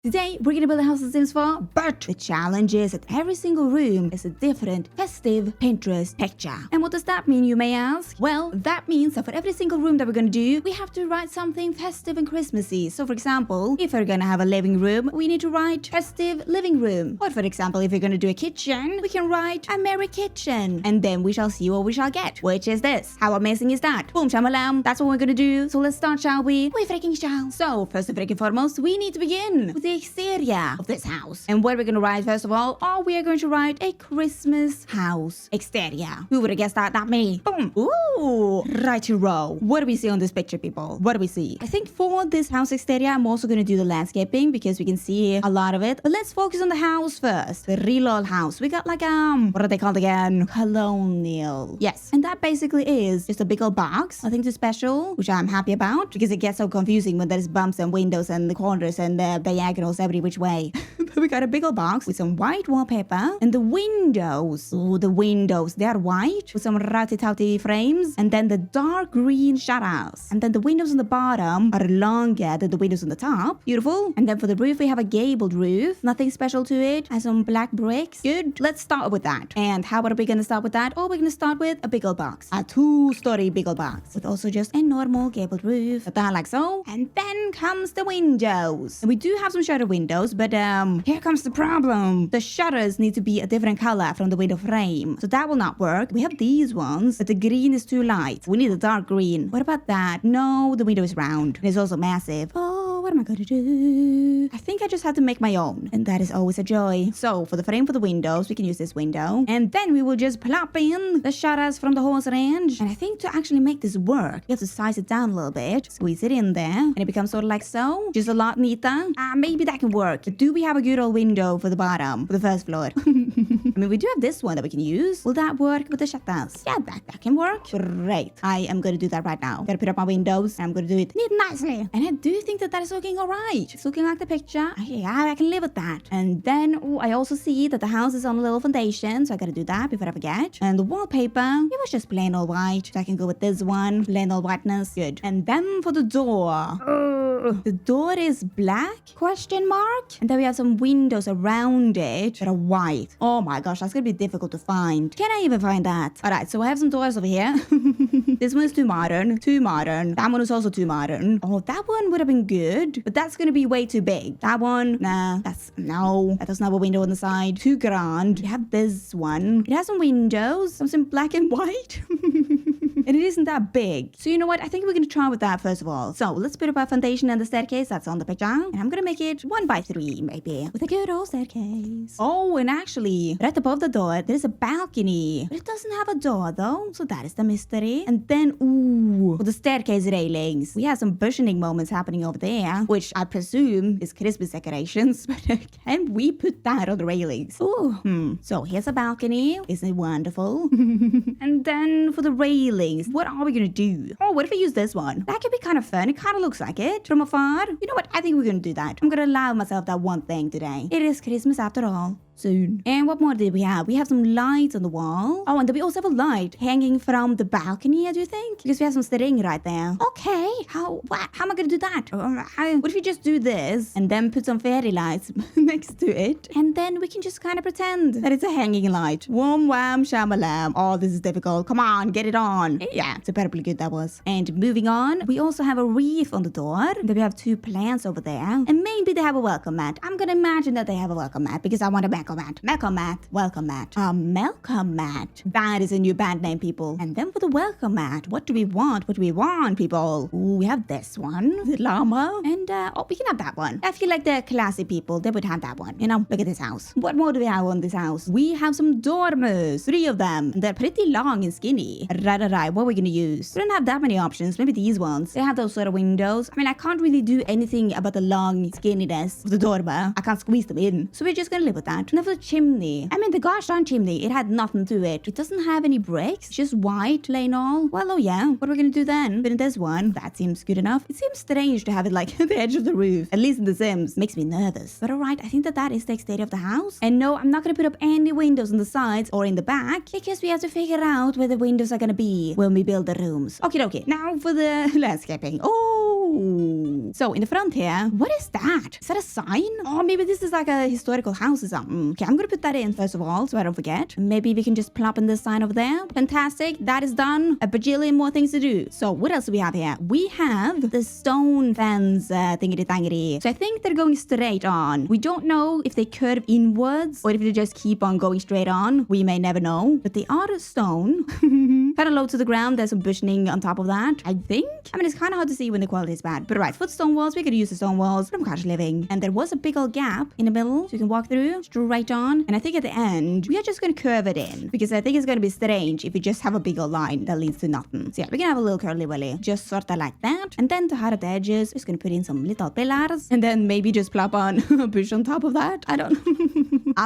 Today, we're gonna build a house of Sims 4, but the challenge is that every single room is a different festive Pinterest picture. And what does that mean, you may ask? Well, that means that for every single room that we're gonna do, we have to write something festive and Christmassy. So for example, if we're gonna have a living room, we need to write festive living room. Or for example, if we're gonna do a kitchen, we can write a merry kitchen. And then we shall see what we shall get, which is this. How amazing is that? Boom, shamalam, that's what we're gonna do. So let's start, shall we? We freaking shall. So first and freaking foremost, we need to begin with the exterior of this house. And what we're gonna write first of all, we are going to write a Christmas house exterior. Who would have guessed that? Not me. Boom. Ooh. Righty-ro. What do we see on this picture, people? What do we see? I think for this house exterior, I'm also gonna do the landscaping because we can see a lot of it. But let's focus on the house first. The real old house. We got like what are they called again? Colonial. Yes. And that basically is just a big old box. Nothing too special, which I'm happy about because it gets so confusing when there's bumps and windows and the corners and the diagonals every which way. But we got a big old box with some white wallpaper and the windows. Oh, the windows, they are white with some ratty-touty frames and then the dark green shutters. And then the windows on the bottom are longer than the windows on the top. Beautiful. And then for the roof, we have a gabled roof. Nothing special to it. Has some black bricks. Good. Let's start with that. And how are we gonna start with that? Oh, we're gonna start with a big old box. A 2-story big old box with also just a normal gabled roof. Like so. And then comes the windows. And we do have some shutter windows, but here comes the problem. The shutters need to be a different color from the window frame. So that will not work. We have these ones, but the green is too light. We need a dark green. What about that? No, the window is round. And it's also massive. Oh, what am I gonna do? I think I just have to make my own. And that is always a joy. So for the frame for the windows, we can use this window. And then we will just plop in the shutters from the horse range. And I think to actually make this work, we have to size it down a little bit. Squeeze it in there. And it becomes sort of like so. Just a lot neater. Maybe that can work. But do we have a good old window for the bottom? For the first floor? I mean, we do have this one that we can use. Will that work with the shutters? Yeah, that can work. Great. I am going to do that right now. Gotta put up my windows. I'm going to do it neat nicely. And I do think that is looking alright. It's looking like the picture. Yeah, I can live with that. And then, I also see that the house is on a little foundation. So I gotta do that before I forget. And the wallpaper, it was just plain old white. So I can go with this one. Plain old whiteness. Good. And then for the door. The door is black? Question mark? And then we have some windows around it that are white. Oh my gosh, that's gonna be difficult to find. Can I even find that? Alright, so I have some doors over here. This one is too modern. Too modern. That one is also too modern. Oh, that one would have been good, but that's gonna be way too big. That one, nah, no. That doesn't have a window on the side. Too grand. We have this one. It has some windows. Something black and white. And it isn't that big. So you know what? I think we're going to try with that first of all. So let's put up our foundation and the staircase that's on the picture. And I'm going to make it 1 by 3 maybe. With a good old staircase. Oh, and actually, right above the door, there's a balcony. But it doesn't have a door though. So that is the mystery. And then, for the staircase railings, we have some bushing moments happening over there. Which I presume is Christmas decorations. But can we put that on the railings? Ooh. So here's a balcony. Isn't it wonderful? And then for the railings, what are we gonna do? Oh, what if I use this one? That could be kind of fun. It kind of looks like it from afar. You know what? I think we're gonna do that. I'm gonna allow myself that one thing today. It is Christmas after all. Soon. And what more did we have? We have some lights on the wall. Oh, and then we also have a light hanging from the balcony, I do think. Because we have some string right there. Okay. How am I gonna do that? What if we just do this and then put some fairy lights next to it? And then we can just kind of pretend that it's a hanging light. Wham, wham, shamalam. Oh, this is difficult. Come on, get it on. Yeah, superbly good that was. And moving on, we also have a wreath on the door. Then we have 2 plants over there. And maybe they have a welcome mat. I'm gonna imagine that they have a welcome mat because I want a welcome mat. Welcome mat. Welcome mat. Welcome mat. That is a new band name, people. And then for the welcome mat, what do we want? What do we want, people? Ooh, we have this one. The llama. And, we can have that one. I feel like the classy people, they would have that one. You know, look at this house. What more do we have on this house? We have some dormers. 3 of them. They're pretty long and skinny. Right. What are we gonna use? We don't have that many options. Maybe these ones. They have those sort of windows. I mean, I can't really do anything about the long skinniness of the dormer. I can't squeeze them in. So we're just gonna live with that. And then for the chimney. I mean, the gosh darn chimney. It had nothing to it. It doesn't have any bricks. It's just white, plain all. Well, oh yeah. What are we gonna do then? But in this one, that seems good enough. It seems strange to have it like at the edge of the roof. At least in The Sims. Makes me nervous. But alright, I think that is the exterior of the house. And no, I'm not gonna put up any windows on the sides or in the back because we have to figure out where the windows are gonna be when we build the rooms. Okay. Now for the landscaping. Oh, Oh. So in the front here, what is that? Is that a sign? Oh, maybe this is like a historical house or something. Okay, I'm gonna put that in first of all, so I don't forget. Maybe we can just plop in this sign over there. Fantastic. That is done. A bajillion more things to do. So what else do we have here? We have the stone fence thingy-tangity. So I think they're going straight on. We don't know if they curve inwards or if they just keep on going straight on. We may never know. But they are stone. Kind of low to the ground. There's some bushing on top of that, I think. I mean, it's kind of hard to see when the quality is bad. But right, for the stone walls, we could use the stone walls from Cottage Living. And there was a big old gap in the middle, so you can walk through straight on. And I think at the end, we are just going to curve it in. Because I think it's going to be strange if we just have a big old line that leads to nothing. So yeah, we can have a little curly willy. Just sort of like that. And then to hide at the edges, we're just going to put in some little pillars. And then maybe just plop on a bush on top of that. I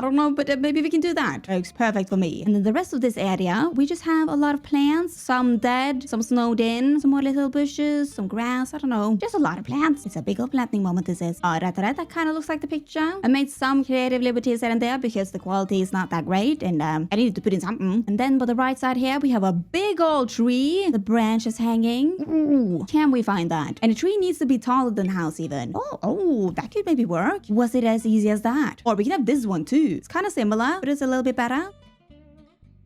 don't know, but maybe we can do that. It looks perfect for me. And then the rest of this area, we just have a lot of plants. Some dead, some snowed in, some more little bushes, some grass, I don't know. Just a lot of plants. It's a big old planting moment, this is. Alright, that kind of looks like the picture. I made some creative liberties here and there because the quality is not that great. And I needed to put in something. And then by the right side here, we have a big old tree. The branch is hanging. Ooh, can we find that? And the tree needs to be taller than the house even. Oh, that could maybe work. Was it as easy as that? Or we can have this one too. It's kind of similar, but it's a little bit better.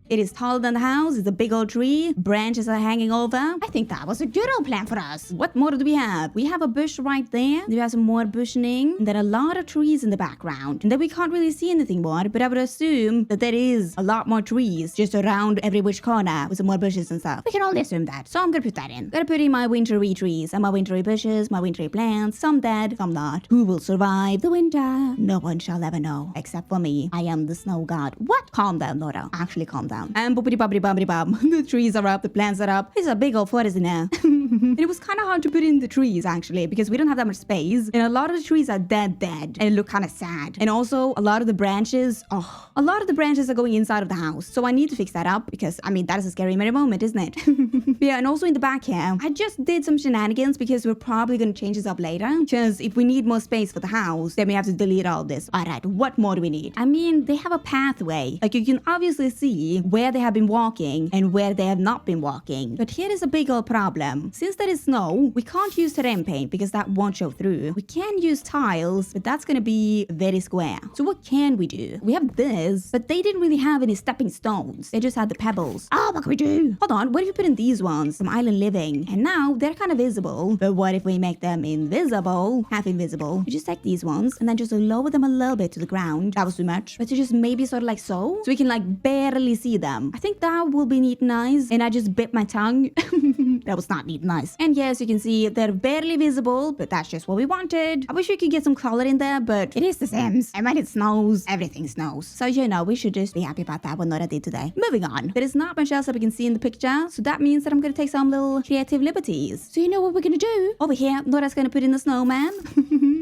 It is taller than the house. It's a big old tree. Branches are hanging over. I think that was a good old plan for us. What more do we have? We have a bush right there. We have some more bushing. And then a lot of trees in the background. And then we can't really see anything more. But I would assume that there is a lot more trees just around every which corner with some more bushes and stuff. We can only assume that. So I'm gonna put that in. Gonna put in my wintry trees and my wintry bushes, my wintry plants. Some dead, some not. Who will survive the winter? No one shall ever know. Except for me. I am the snow god. What? Calm down, Nora. Actually, calm down. And boopity boppity boppity bop. The trees are up, the plants are up. It's a big old forest in there. And it was kind of hard to put in the trees actually because we don't have that much space. And a lot of the trees are dead. And it look kind of sad. And also a lot of the branches, are going inside of the house. So I need to fix that up because I mean, that is a scary moment, isn't it? Yeah, and also in the back here, I just did some shenanigans because we're probably going to change this up later. Because if we need more space for the house, then we have to delete all this. All right, what more do we need? I mean, they have a pathway. Like you can obviously see where they have been walking and where they have not been walking. But here is a big old problem. Since there is snow, we can't use terrain paint because that won't show through. We can use tiles, but that's gonna be very square. So what can we do? We have this, but they didn't really have any stepping stones. They just had the pebbles. Oh, what can we do? Hold on, what if we put in these ones? Some island living. And now they're kind of visible. But what if we make them invisible? Half invisible. We just take these ones and then just lower them a little bit to the ground. That was too much. But to just maybe sort of like so we can like barely see them. I think that will be neat and nice. And I just bit my tongue. That was not neat and nice. And yes, you can see they're barely visible, but that's just what we wanted. I wish we could get some color in there, but it is The Sims. And when it snows, everything snows. So you know, we should just be happy about that, what Nora did today. Moving on. There is not much else that we can see in the picture, so that means that I'm gonna take some little creative liberties. So you know what we're gonna do? Over here, Nora's gonna put in the snowman.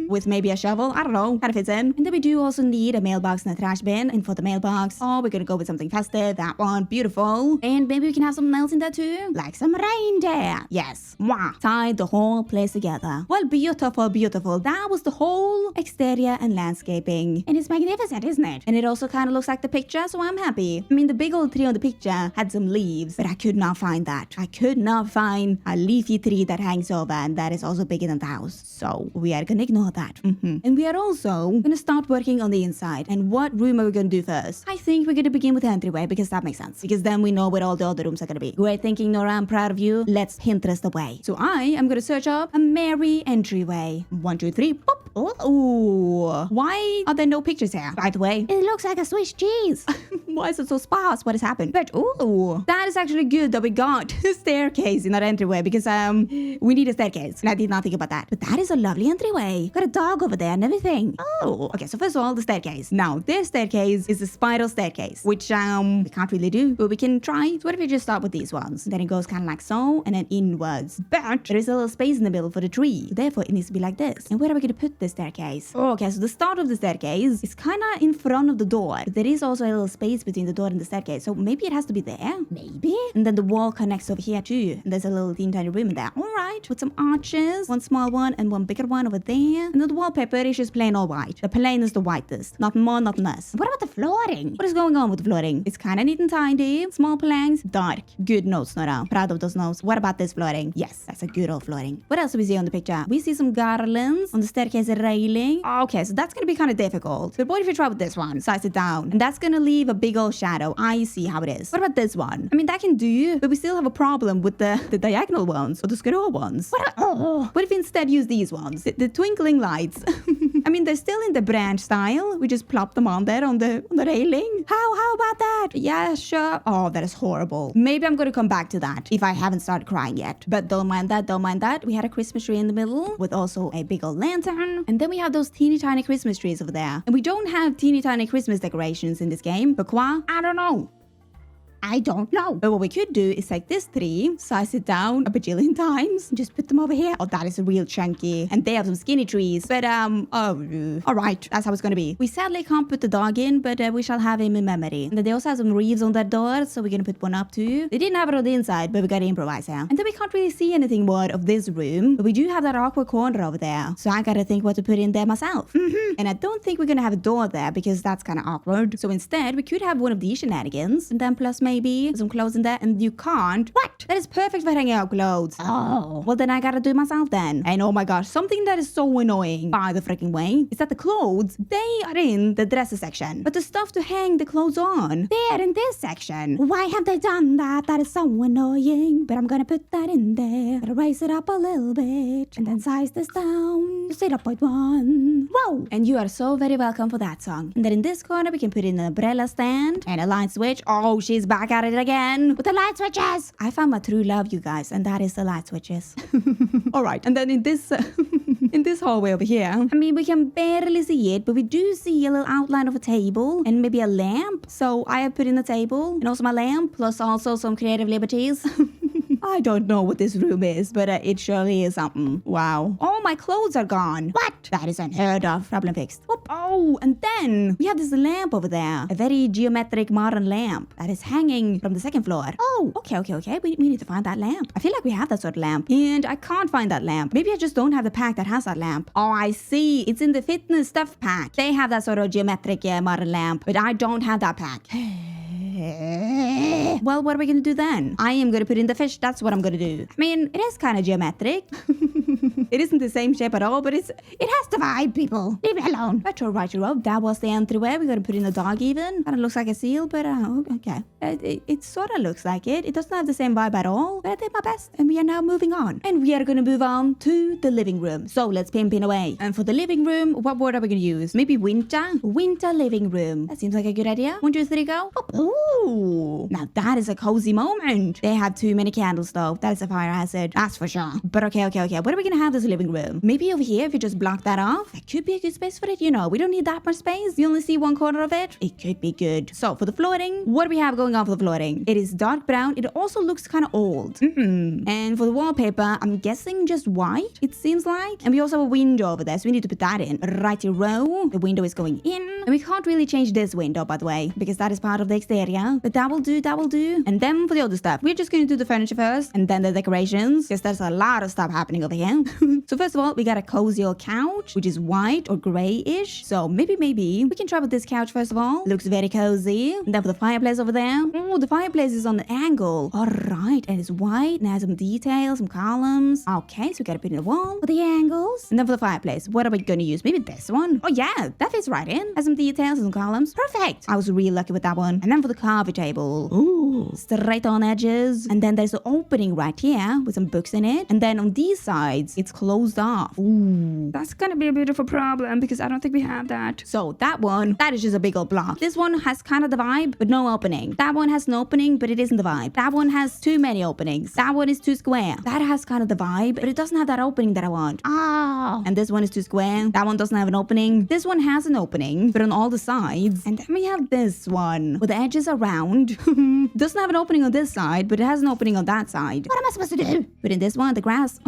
With maybe a shovel, I don't know, kind of fits in. And then we do also need a mailbox and a trash bin. And for the mailbox, we're gonna go with something festive. That one, beautiful. And maybe we can have something else in there too, like some reindeer. Yes, mwah. Tie the whole place together. Well, beautiful, beautiful. That was the whole exterior and landscaping. And it's magnificent, isn't it? And it also kind of looks like the picture, so I'm happy. I mean, the big old tree on the picture had some leaves, but I could not find that. I could not find a leafy tree that hangs over and that is also bigger than the house. So we are gonna ignore that. And we are also gonna start working on the inside. And what room are we gonna do first? I think we're gonna begin with the entryway because that makes sense. Because then we know where all the other rooms are gonna be. Great thinking, Nora. I'm proud of you. Let's Pinterest away. So I am gonna search up a merry entryway. 1, 2, 3. Boop. Oh, why are there no pictures here? By the way, it looks like a Swiss cheese. Why is it so sparse? What has happened? But oh, that is actually good that we got a staircase in our entryway because we need a staircase. And I did not think about that. But that is a lovely entryway. Got a dog over there and everything. Oh, okay. So first of all, the staircase. Now, this staircase is a spiral staircase, which we can't really do, but we can try. So what if we just start with these ones? Then it goes kind of like so, and then inwards. But there is a little space in the middle for the tree. So therefore, it needs to be like this. And where are we going to put this staircase? Oh, okay, so the start of the staircase is kind of in front of the door. But there is also a little space between the door and the staircase. So maybe it has to be there. Maybe. And then the wall connects over here too. And there's a little teeny tiny room in there. All right. With some arches. One small one and one bigger one over there. And then the wallpaper is just plain all white. The plain is the whitest. Not more, not less. What about the flooring? What is going on with the flooring? It's kind of neat and tidy. Small planks. Dark. Good notes, Nora. Proud of those notes. What about this flooring? Yes, that's a good old flooring. What else do we see on the picture? We see some garlands on the staircase railing. Okay, so that's going to be kind of difficult. But what if you try with this one? Size it down. And that's going to leave a big old shadow. I see how it is. What about this one? I mean, that can do, but we still have a problem with the diagonal ones or the scroll ones. What if we instead use these ones? The twinkling lights. I mean, they're still in the branch style. We just plop them on there on the railing. How about that? Yeah, sure. Oh, that is horrible. Maybe I'm going to come back to that if I haven't started crying yet. But don't mind that, don't mind that. We had a Christmas tree in the middle with also a big old lantern. And then we have those teeny tiny Christmas trees over there. And we don't have teeny tiny Christmas decorations in this game. Pourquoi? I don't know. I don't know. But what we could do is take this tree, size it down a bajillion times, just put them over here. Oh, that is real chunky. And they have some skinny trees. But, all right. That's how it's going to be. We sadly can't put the dog in, but we shall have him in memory. And then they also have some reeds on their doors, so we're going to put one up too. They didn't have it on the inside, but we got to improvise here. And then we can't really see anything more of this room, but we do have that awkward corner over there. So I got to think what to put in there myself. And I don't think we're going to have a door there because that's kind of awkward. So instead, we could have one of these shenanigans. And then plus maybe some clothes in there, and you can't. What? That is perfect for hanging out clothes. Oh. Well, then I gotta do it myself then. And oh my gosh, something that is so annoying, by the freaking way, is that the clothes, they are in the dresser section. But the stuff to hang the clothes on, they're in this section. Why have they done that? That is so annoying. But I'm gonna put that in there. Gotta raise it up a little bit. And then size this down to 0.1. Whoa! And you are so very welcome for that song. And then in this corner, we can put in an umbrella stand and a light switch. Oh, she's back at it again with the light switches. I found my true love, you guys, and that is the light switches. All right, and then in this in this hallway over here, I mean, we can barely see it, but we do see a little outline of a table and maybe a lamp. So I have put in a table and also my lamp, plus also some creative liberties. I don't know what this room is, but it surely is something. Wow. All my clothes are gone. What? That is unheard of. Problem fixed. Whoop. Oh, and then we have this lamp over there. A very geometric modern lamp that is hanging from the second floor. Oh, okay. We need to find that lamp. I feel like we have that sort of lamp. And I can't find that lamp. Maybe I just don't have the pack that has that lamp. Oh, I see. It's in the fitness stuff pack. They have that sort of geometric modern lamp, but I don't have that pack. Well, what are we going to do then? I am going to put in the fish. That's what I'm going to do. I mean, it is kind of geometric. It isn't the same shape at all, but it has the vibe, people. Leave it alone. Right, that was the entryway. We're going to put in a dog even. Kind of looks like a seal, but okay. It sort of looks like it. It doesn't have the same vibe at all, but I did my best. And we are now moving on. And we are going to move on to the living room. So let's pimp in away. And for the living room, what word are we going to use? Maybe winter? Winter living room. That seems like a good idea. 1, 2, 3, go. Ooh. Now that is a cozy moment. They have too many candles though. That is a fire hazard. That's for sure. But okay. What are we going to have this living room? Maybe over here, if you just block that off, that could be a good space for it. You know, we don't need that much space. You only see one corner of it. It could be good. So for the flooring, what do we have going on for the flooring? It is dark brown. It also looks kind of old. And for the wallpaper, I'm guessing just white, it seems like. And we also have a window over there, so we need to put that in. Righty row. The window is going in. And we can't really change this window, by the way, because that is part of the exterior. But that will do. And then for the other stuff, we're just going to do the furniture first and then the decorations, because there's a lot of stuff happening over here. So first of all, we got a cozy old couch, which is white or grayish. So maybe we can try with this couch first of all. Looks very cozy. And then for the fireplace over there. Oh, the fireplace is on an angle. All right, and it's white and has some details, some columns. Okay, so we gotta put in a wall for the angles. And then for the fireplace, what are we gonna use? Maybe this one? Oh yeah, that fits right in. Has some details and some columns. Perfect. I was really lucky with that one. And then for the coffee table. Ooh, straight on edges. And then there's an opening right here with some books in it. And then on these sides, it's closed off. Ooh, that's gonna be a bit of a problem because I don't think we have that. So that one, that is just a big old block. This one has kind of the vibe, but no opening. That one has an opening, but it isn't the vibe. That one has too many openings. That one is too square. That has kind of the vibe, but it doesn't have that opening that I want. Oh. And this one is too square. That one doesn't have an opening. This one has an opening, but on all the sides. And then we have this one, where the edges are round. doesn't have an opening on this side, but it has an opening on that side. What am I supposed to do? Put in this one, the grass.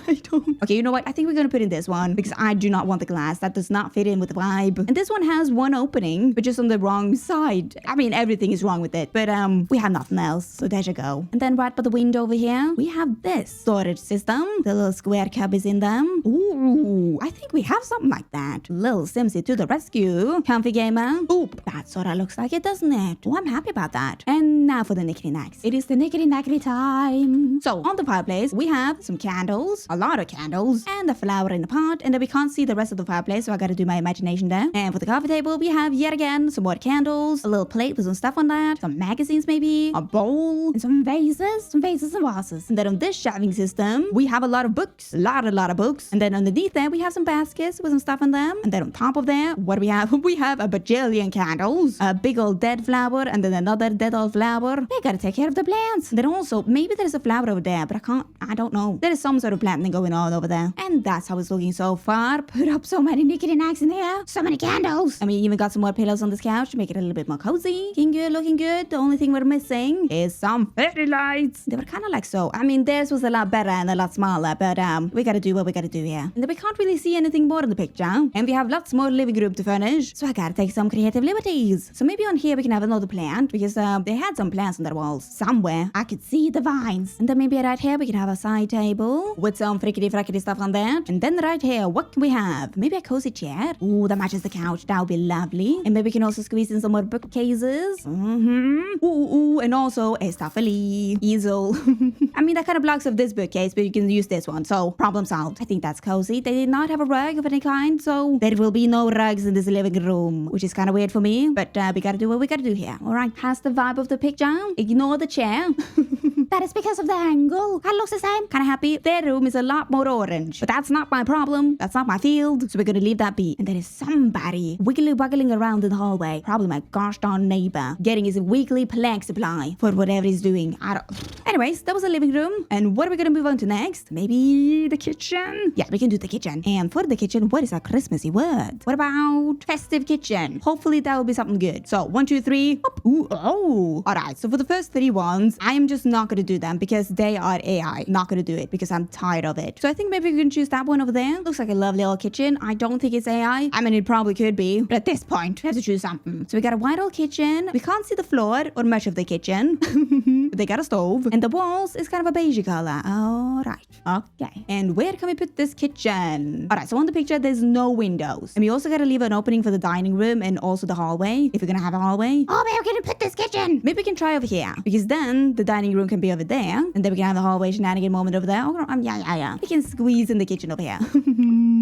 I don't. Okay, you know what? I think we're gonna put in this one because I do not want the glass. That does not fit in with the vibe. And this one has one opening, but just on the wrong side. I mean, everything is wrong with it, but we have nothing else. So there you go. And then right by the window over here, we have this storage system. The little square cub is in them. Ooh, I think we have something like that. Little Simsy to the rescue. Comfy gamer. Oop, that sort of looks like it, doesn't it? Oh, I'm happy about that. And now for the knickety knacks. It is the knickety knackety time. So on the fireplace, we have some candles, a lot of candles, and a flower in the pot. And then we can't see the rest of the fireplace, so I gotta do my imagination there. And for the coffee table, we have yet again some more candles, a little plate with some stuff on that, some magazines maybe, a bowl, and some vases and vases. And then on this shelving system, we have a lot of books, a lot of books. And then underneath there, we have some baskets with some stuff on them. And then on top of there, what do we have? We have a bajillion candles, a big old dead flower, and then another dead old flower. They gotta take care of the plants. Then also, maybe there's a flower over there, but I don't know. There is some sort of planting going on over there. And that's how it's looking so far. Put up so many knickety knacks in here. So many candles. And we even got some more pillows on this couch to make it a little bit more cozy. Looking good. The only thing we're missing is some fairy lights. They were kind of like so. I mean, theirs was a lot better and a lot smaller, but we gotta do what we gotta do here. And then we can't really see anything more in the picture. And we have lots more living room to furnish. So I gotta take some creative liberties. So maybe on here we can have another plant because they had some plants on their walls. Somewhere I could see the vines. And then maybe right here we can have a side table with some frickety stuff on that. And then right here, what can we have? Maybe a cozy chair. Ooh, that matches the couch. That would be lovely. And maybe we can also squeeze in some more bookcases. Ooh, and also a stuffy easel. I mean, that kind of blocks off this bookcase, but you can use this one. So problem solved. I think that's cozy. They did not have a rug of any kind, so there will be no rugs in this living room, which is kind of weird for me, but we gotta do what we gotta do here. All right, has the vibe of the picture. Ignore the chair. That is because of the angle. That looks the same. Kind of happy. Their room is a lot more orange, but that's not my problem. That's not my field, so we're gonna leave that be. And there is somebody wiggling around in the hallway. Probably my gosh darn neighbor getting his weekly plank supply for whatever he's doing. I don't. Anyways, that was the living room. And what are we gonna move on to next? Maybe the kitchen? Yeah, we can do the kitchen. And for the kitchen, what is our Christmassy word? What about festive kitchen? Hopefully that will be something good. So 1, 2, 3. Ooh, oh. All right. So for the first 3 ones, I am just not gonna do them because they are AI. Not gonna do it because I'm tired of it. So I think maybe we can choose that one over there. Looks like a lovely old kitchen. I don't think it's AI. I mean, it probably could be, but at this point, we have to choose something. So we got a white old kitchen. We can't see the floor or much of the kitchen. They got a stove, and the walls is kind of a beige color. All right. Okay. And where can we put this kitchen? All right. So on the picture, there's no windows, and we also got to leave an opening for the dining room and also the hallway if we're gonna have a hallway. Oh, where are we gonna put this kitchen? Maybe we can try over here because then the dining room can be over there, and then we can have the hallway shenanigan moment over there. Oh, yeah. We can squeeze in the kitchen over here.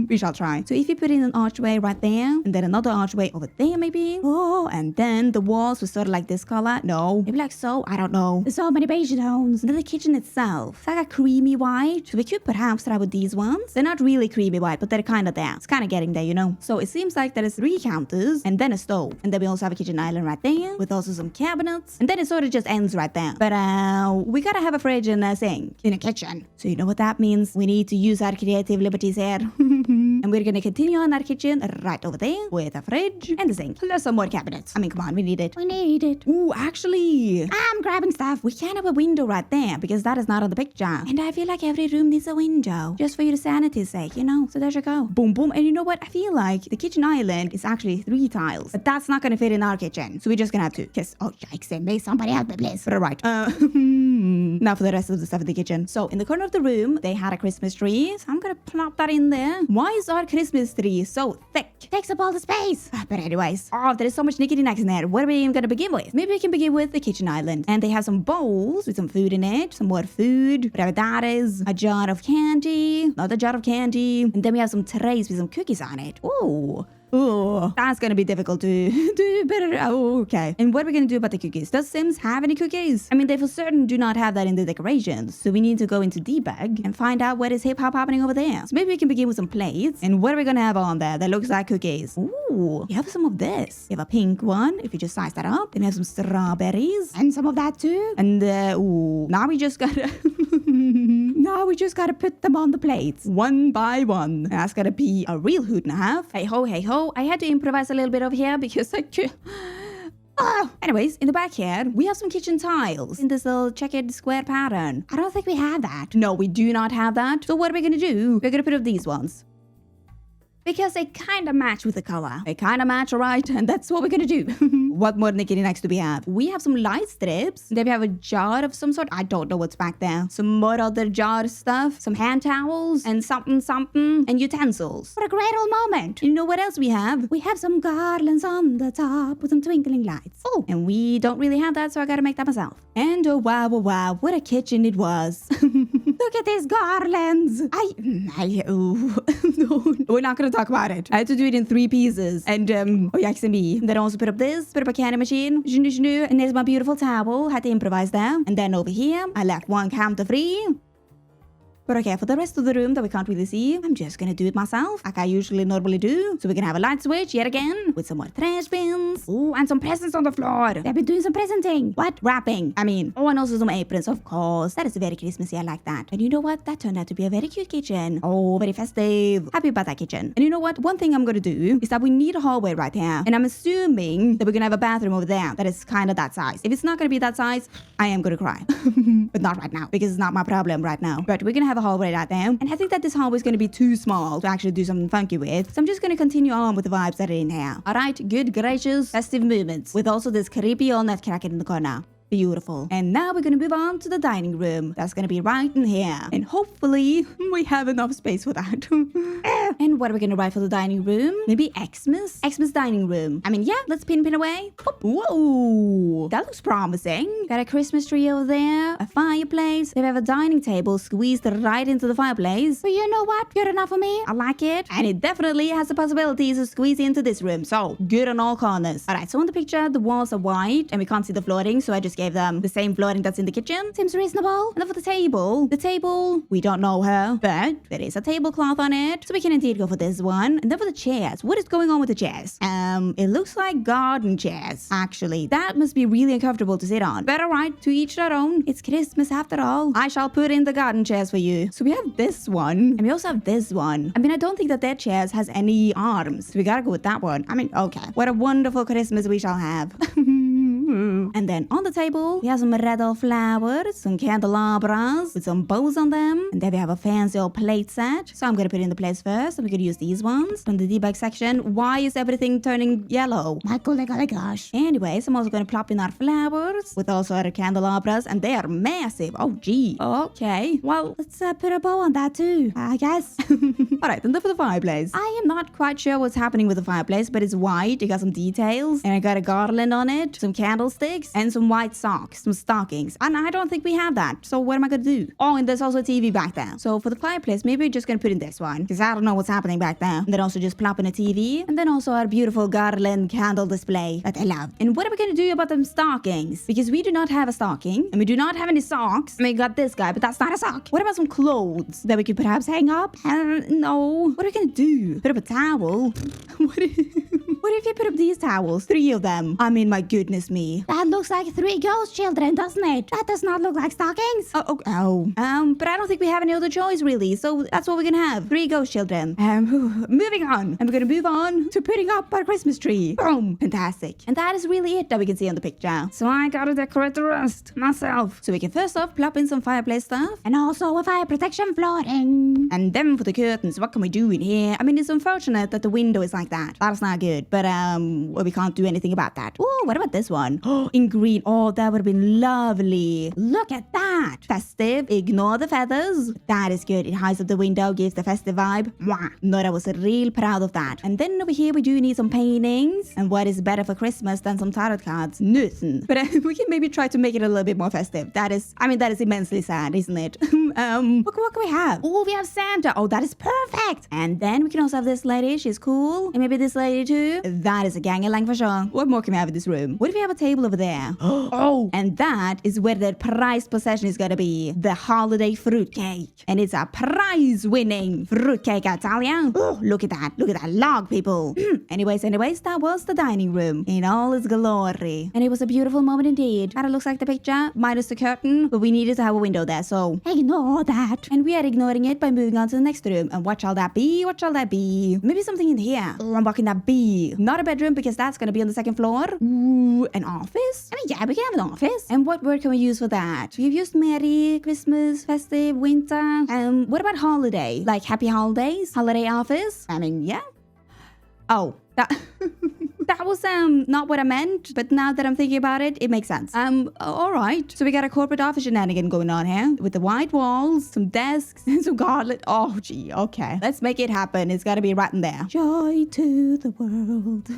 We shall try. So if you put in an archway right there, and then another archway over there maybe. Oh, and then the walls were sort of like this color. No, maybe like so. I don't know. There's so many beige tones. And then the kitchen itself, it's like a creamy white. So we could perhaps try with these ones. They're not really creamy white, but they're kind of there. It's kind of getting there, you know. So it seems like there is 3 counters and then a stove. And then we also have a kitchen island right there with also some cabinets. And then it sort of just ends right there. But we gotta have a fridge and a sink in a kitchen. So you know what that means? We need to use our creative liberties here. And we're gonna continue on our kitchen right over there with a fridge and a sink. Plus some more cabinets. I mean, come on, we need it. We need it. Ooh, actually, I'm grabbing stuff. We can't have a window right there because that is not on the picture. And I feel like every room needs a window. Just for your sanity's sake, you know? So there you go. Boom, boom. And you know what? I feel like the kitchen island is actually 3 tiles. But that's not gonna fit in our kitchen. So we're just gonna have 2. Because, oh, yikes, may somebody help me, please. But alright. Now for the rest of the stuff in the kitchen. So in the corner of the room, they had a Christmas tree. So I'm gonna plop that in there. Why is our Christmas tree so thick? Takes up all the space. But anyways, oh, there is so much knickety knacks in there. What are we even gonna begin with? Maybe we can begin with the kitchen island. And they have some bowls with some food in it. Some more food, whatever that is. A jar of candy. Another jar of candy. And then we have some trays with some cookies on it. Ooh. Oh, that's gonna be difficult to do better. Oh, okay. And what are we gonna do about the cookies? Does Sims have any cookies? I mean, they for certain do not have that in the decorations. So we need to go into debug and find out what is hip hop happening over there. So maybe we can begin with some plates. And what are we gonna have on there that looks like cookies? Ooh, you have some of this. You have a pink one, if you just size that up. Then we have some strawberries. And some of that too. And ooh, now we just gotta now we just gotta put them on the plates. One by one. That's gotta be a real hoot and a half. Hey ho, hey ho. I had to improvise a little bit over here because I Oh! Anyways, in the back here, we have some kitchen tiles in this little checkered square pattern. I don't think we have that. No, we do not have that. So what are we gonna do? We're gonna put up these ones. Because they kind of match with the color. They kind of match, alright? And that's what we're gonna do. What more knickety knacks do we have? We have some light strips. Then we have a jar of some sort. I don't know what's back there. Some more other jar stuff. Some hand towels. And something. And utensils. What a great old moment. You know what else we have? We have some garlands on the top with some twinkling lights. Oh, and we don't really have that, so I gotta make that myself. And oh wow, what a kitchen it was. Look at these garlands. No, we're not gonna talk about it. I had to do it in 3 pieces. And, oh, yikes me. Then I also put up this, put up a candy machine. And there's my beautiful towel. Had to improvise there. And then over here, I left one counter free. But okay, for the rest of the room that we can't really see, I'm just gonna do it myself, like I usually normally do. So we're gonna have a light switch yet again, with some more trash bins. Oh, and some presents on the floor. They've been doing some presenting. What? Wrapping. I mean, oh, and also some aprons, of course. That is very Christmassy, I like that. And you know what? That turned out to be a very cute kitchen. Oh, very festive. Happy about that kitchen. And you know what? One thing I'm gonna do is that we need a hallway right here. And I'm assuming that we're gonna have a bathroom over there that is kind of that size. If it's not gonna be that size, I am gonna cry. But not right now, because it's not my problem right now. But we're gonna have a hallway right there. And I think that this hallway is going to be too small to actually do something funky with. So I'm just going to continue on with the vibes that are in here. Alright, good, gracious, festive movements. With also this creepy old nutcracker in the corner. Beautiful. And now we're gonna move on to the dining room. That's gonna be right in here. And hopefully we have enough space for that. And what are we gonna write for the dining room? Maybe Xmas? Xmas dining room. I mean, yeah, let's pin away. Whoa, that looks promising. Got a Christmas tree over there, a fireplace. They have a dining table squeezed right into the fireplace. But you know what? Good enough for me. I like it. And it definitely has the possibilities to squeeze into this room. So good on all corners. Alright, so in the picture, the walls are white and we can't see the flooring, so I just gave them the same flooring that's in the kitchen. Seems reasonable. And then for the table, we don't know her, but there is a tablecloth on it, so we can indeed go for this one. And then for the chairs, what is going on with the chairs? It looks like garden chairs, actually. That must be really uncomfortable to sit on. But alright, to each their own. It's Christmas after all. I shall put in the garden chairs for you. So we have this one, and we also have this one. I mean, I don't think that their chairs has any arms, so we gotta go with that one. I mean, okay. What a wonderful Christmas we shall have. And then on the table, we have some red old flowers, some candelabras with some bows on them. And then we have a fancy old plate set. So I'm gonna put it in the place first, and we could use these ones. From the debug section, why is everything turning yellow? My golly gosh. Anyways, I'm also gonna plop in our flowers with also our candelabras, and they are massive. Oh, gee. Okay. Well, let's put a bow on that too, I guess. Alright, and then for the fireplace. I am not quite sure what's happening with the fireplace, but it's white. It got some details, and I got a garland on it, some candlesticks, and some white socks, some stockings. And I don't think we have that. So what am I gonna do? Oh, and there's also a TV back there. So for the fireplace, maybe we're just gonna put in this one, because I don't know what's happening back there. And then also just plop in a TV, and then also our beautiful garland candle display that I love. And what are we gonna do about them stockings? Because we do not have a stocking, and we do not have any socks. I mean, we got this guy, but that's not a sock. What about some clothes that we could perhaps hang up? No. What are we gonna do? Put up a towel? What if you put up these towels? 3 of them. I mean, my goodness me. That looks like 3 ghost children, doesn't it? That does not look like stockings. But I don't think we have any other choice, really. So that's what we're gonna have. 3 ghost children. Moving on. And we're gonna move on to putting up our Christmas tree. Boom. Fantastic. And that is really it that we can see on the picture. So I gotta decorate the rest myself. So we can first off plop in some fireplace stuff. And also a fire protection flooring. And then for the curtains, what can we do in here? I mean, it's unfortunate that the window is like that. That's not good. But well, we can't do anything about that. Oh, what about this one? Oh, in green. Oh, that would have been lovely. Look at that. Festive. Ignore the feathers. That is good. It hides up the window, gives the festive vibe. Mwah. Nora was real proud of that. And then over here, we do need some paintings. And what is better for Christmas than some tarot cards? Nothing. But we can maybe try to make it a little bit more festive. That is immensely sad, isn't it? What can we have? Oh, we have Santa. Oh, that is perfect. And then we can also have this lady. She's cool. And maybe this lady too. That is a gang-a-lang for sure. What more can we have in this room? What if we have a table over there? Oh, and that is where the prized possession is gonna be. The holiday fruitcake. And it's a prize-winning fruitcake, I tell ya. Oh, look at that. Look at that log, people. Anyways, that was the dining room in all its glory. And it was a beautiful moment indeed. Kind of looks like the picture, minus the curtain, but we needed to have a window there, so ignore that. And we are ignoring it by moving on to the next room. And what shall that be? What shall that be? Maybe something in here. Oh, I'm walking that bee. Okay, not a bedroom because that's gonna be on the second floor. Ooh, an office? I mean, yeah, we can have an office. And what word can we use for that? We've used Merry, Christmas, festive, winter. What about holiday? Like happy holidays? Holiday office? I mean, yeah. Oh, that... That was not what I meant, but now that I'm thinking about it, it makes sense. All right. So we got a corporate office shenanigan going on here with the white walls, some desks, and some garland. Oh, gee, okay. Let's make it happen. It's got to be right in there. Joy to the world.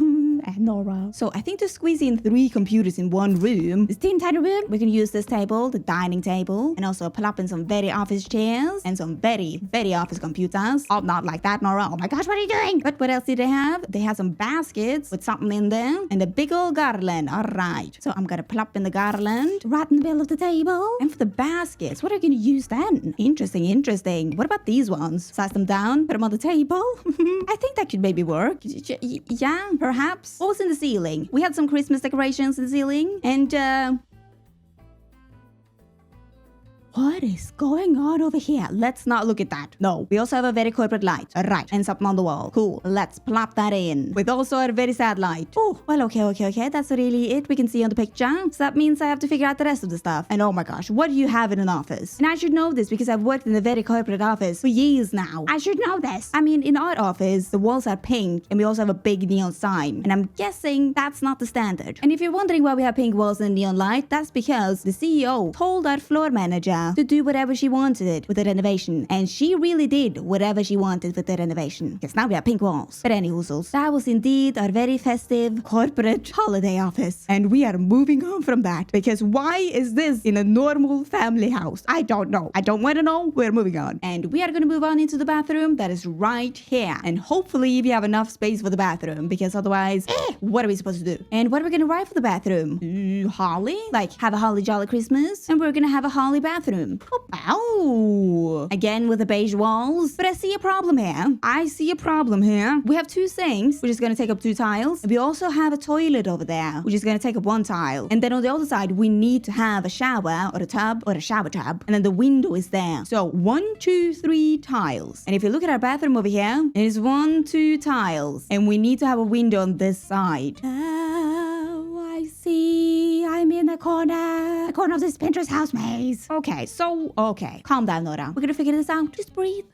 And Nora. So I think to squeeze in 3 computers in one room, this team tiny room, we can use this table, the dining table, and also plop in some very office chairs and some very, very office computers. Oh, not like that, Nora. Oh my gosh, what are you doing? But what else did they have? They had some baskets with something in there and a big old garland. All right, so I'm gonna plop in the garland right in the middle of the table. And for the baskets, what are you gonna use then? Interesting. What about these ones? Size them down, put them on the table. I think that could maybe work. Yeah, perhaps. What was in the ceiling? We had some Christmas decorations in the ceiling, and what is going on over here? Let's not look at that. No, we also have a very corporate light. Right, and something on the wall. Cool. Let's plop that in. With also a very sad light. Oh, well, okay. That's really it we can see on the picture. So that means I have to figure out the rest of the stuff. And oh my gosh, what do you have in an office? And I should know this because I've worked in a very corporate office for years now. I should know this. I mean, in our office, the walls are pink and we also have a big neon sign. And I'm guessing that's not the standard. And if you're wondering why we have pink walls and neon light, that's because the CEO told our floor manager to do whatever she wanted with the renovation. And she really did whatever she wanted with the renovation. Because now we have pink walls. But anyhoozles, that was indeed our very festive corporate holiday office. And we are moving on from that. Because why is this in a normal family house? I don't know. I don't want to know. We're moving on. And we are going to move on into the bathroom that is right here. And hopefully we have enough space for the bathroom. Because otherwise, what are we supposed to do? And what are we going to write for the bathroom? Holly? Like have a holly jolly Christmas? And we're going to have a holly bathroom. Oh, again with the beige walls. But I see a problem here. We have 2 sinks, which is going to take up 2 tiles. We also have a toilet over there, which is going to take up 1 tile. And then on the other side, we need to have a shower or a tub or a shower tub. And then the window is there. So 1, 2, 3 tiles. And if you look at our bathroom over here, it is 1, 2 tiles. And we need to have a window on this side. I see. I'm in the corner of this Pinterest house maze. Okay, calm down, Nora. We're gonna figure this out. Just breathe.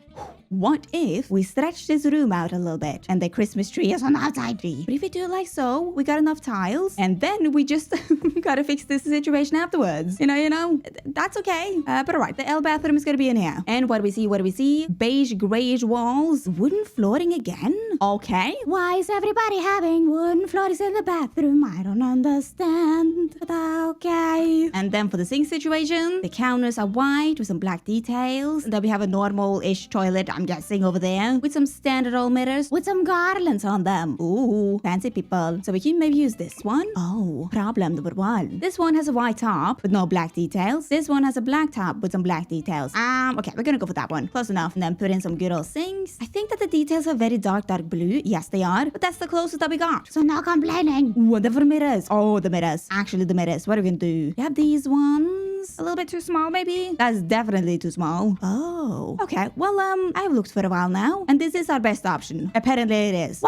What if we stretch this room out a little bit and the Christmas tree is on the outside tree? But if we do it like so, we got enough tiles and then we just gotta fix this situation afterwards. You know, that's okay. But alright, the L bathroom is gonna be in here. And what do we see? Beige, grayish walls, wooden flooring again? Okay. Why is everybody having wooden floors in the bathroom? I don't understand. But okay. And then for the sink situation, the counters are white with some black details. And then we have a normal-ish toilet, I'm guessing, over there with some standard old mirrors with some garlands on them. Ooh, fancy people. So we can maybe use this one. Oh, problem number 1. This one has a white top with no black details. This one has a black top with some black details. Okay, we're gonna go for that one. Close enough. And then put in some good old sinks. I think that the details are very dark blue. Yes, they are. But that's the closest that we got. So no complaining. What the mirrors? Oh, the mirrors. Actually, the mirrors. What are we gonna do? We have these ones. A little bit too small, maybe? That's definitely too small. Oh. Okay, well, I've looked for a while now, and this is our best option. Apparently it is.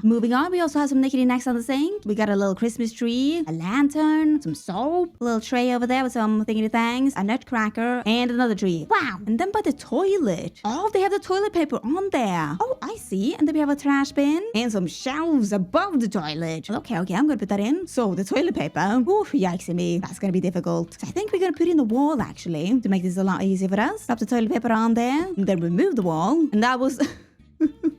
Moving on, we also have some knickety knacks on the sink. We got a little Christmas tree, a lantern, some soap, a little tray over there with some thingy things, a nutcracker, and another tree. Wow. And then by the toilet. Oh, they have the toilet paper on there. Oh, I see. And then we have a trash bin and some shelves above the toilet. Okay, I'm gonna put that in. So the toilet paper. Oof, yikes me. That's gonna be difficult. So I think we're gonna put in the wall actually to make this a lot easier for us. Drop the toilet paper on there, and then remove the wall. And that was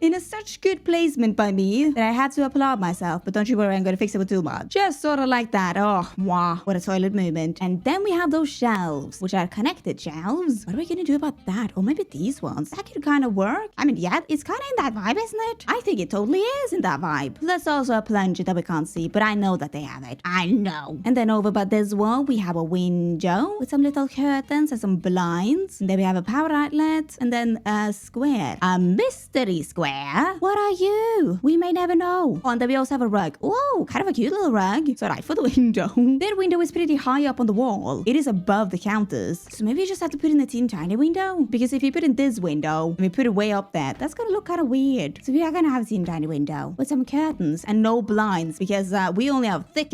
in a such good placement by me that I had to applaud myself. But don't you worry, I'm gonna fix it with too much. Just sort of like that. Oh, wow, what a toilet movement. And then we have those shelves, which are connected shelves. What are we gonna do about that? Or maybe these ones. That could kind of work. I mean, yeah, it's kind of in that vibe, isn't it? I think it totally is in that vibe. There's also a plunger that we can't see, but I know that they have it. I know. And then over by this wall, we have a window with some little curtains and some blinds. And then we have a power outlet and then a square. A mystery pretty square. What are you? We may never know. Oh, and then we also have a rug. Oh, kind of a cute little rug. It's alright for the window. That window is pretty high up on the wall. It is above the counters. So maybe you just have to put in the teeny tiny window. Because if you put in this window and we put it way up there, that's gonna look kind of weird. So we are gonna have a teeny tiny window with some curtains and no blinds because we only have thick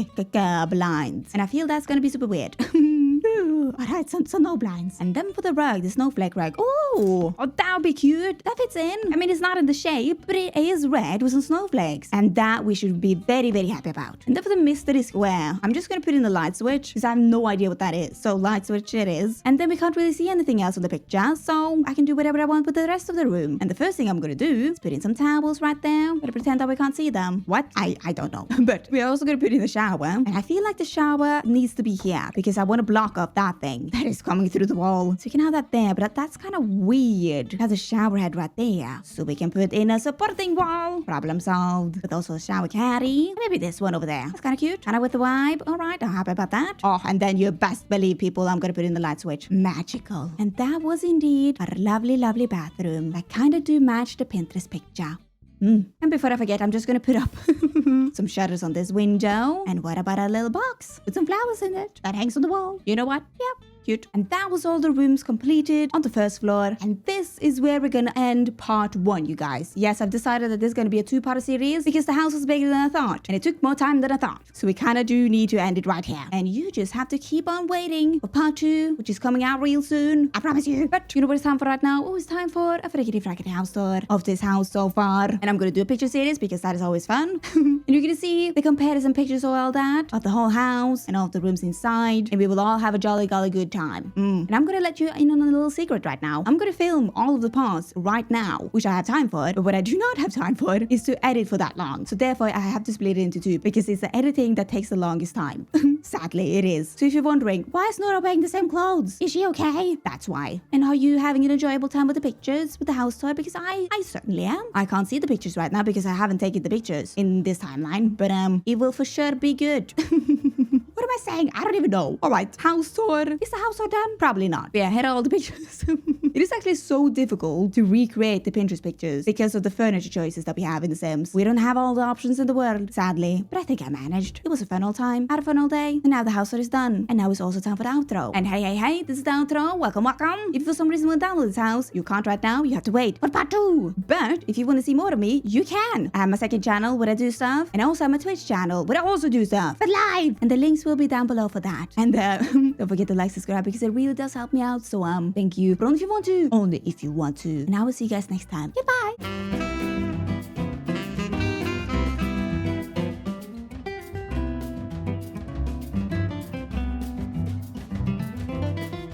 blinds. And I feel that's gonna be super weird. Alright, so no blinds. And then for the rug, the snowflake rug. Oh, that would be cute. That fits in. I mean, it's not in the shape, but it is red with some snowflakes. And that we should be very, very happy about. And then for the mystery square, I'm just going to put in the light switch because I have no idea what that is. So light switch it is. And then we can't really see anything else on the picture. So I can do whatever I want with the rest of the room. And the first thing I'm going to do is put in some towels right there. But pretend that we can't see them. What? I don't know. But we're also going to put in the shower. And I feel like the shower needs to be here because I want to block off that thing that is coming through the wall. So you can have that there, but that's kind of weird. Have the shower head right there. So we can put in a supporting wall. Problem solved. But also a shower caddy. Maybe this one over there. That's kind of cute. Kind of with the vibe. Alright, I'm happy about that. Oh, and then you best believe, people, I'm gonna put in the light switch. Magical. And that was indeed a lovely, lovely bathroom. I kind of do match the Pinterest picture. And before I forget, I'm just gonna put up some shutters on this window. And what about a little box with some flowers in it that hangs on the wall? You know what? Yep. Cute. And that was all the rooms completed on the first floor. And this is where we're gonna end part 1, you guys. Yes, I've decided that this is gonna be a 2-part series because the house was bigger than I thought. And it took more time than I thought. So we kinda do need to end it right here. And you just have to keep on waiting for part 2, which is coming out real soon. I promise you. But you know what it's time for right now? Oh, it's time for a frickety house tour of this house so far. And I'm gonna do a picture series because that is always fun. And you're gonna see the comparison pictures of all that, of the whole house and all of the rooms inside. And we will all have a jolly good time. And I'm gonna let you in on a little secret right now. I'm gonna film all of the parts right now, which I have time for, but what I do not have time for is to edit for that long. So therefore I have to split it into 2 because it's the editing that takes the longest time. Sadly, it is. So if you're wondering, why is Nora wearing the same clothes? Is she okay? That's why. And are you having an enjoyable time with the pictures, with the house tour? Because I certainly am. I can't see the pictures right now because I haven't taken the pictures in this timeline, but it will for sure be good. What am I saying? I don't even know. Alright, house tour. Is the house tour done? Probably not. Yeah, here are all the pictures. It is actually so difficult to recreate the Pinterest pictures because of the furniture choices that we have in The Sims. We don't have all the options in the world, sadly. But I think I managed. It was a fun old time. Had a fun old day. And now the house tour is done. And now it's also time for the outro. And hey, this is the outro. Welcome. If for some reason you want to download this house, you can't right now. You have to wait for part 2. But if you want to see more of me, you can. I have my second channel where I do stuff. And I also have my Twitch channel where I also do stuff. But live. And the links will be down below for that. And don't forget to like, subscribe because it really does help me out. So thank you. But only if you want to. Only if you want to. And I will see you guys next time. Goodbye.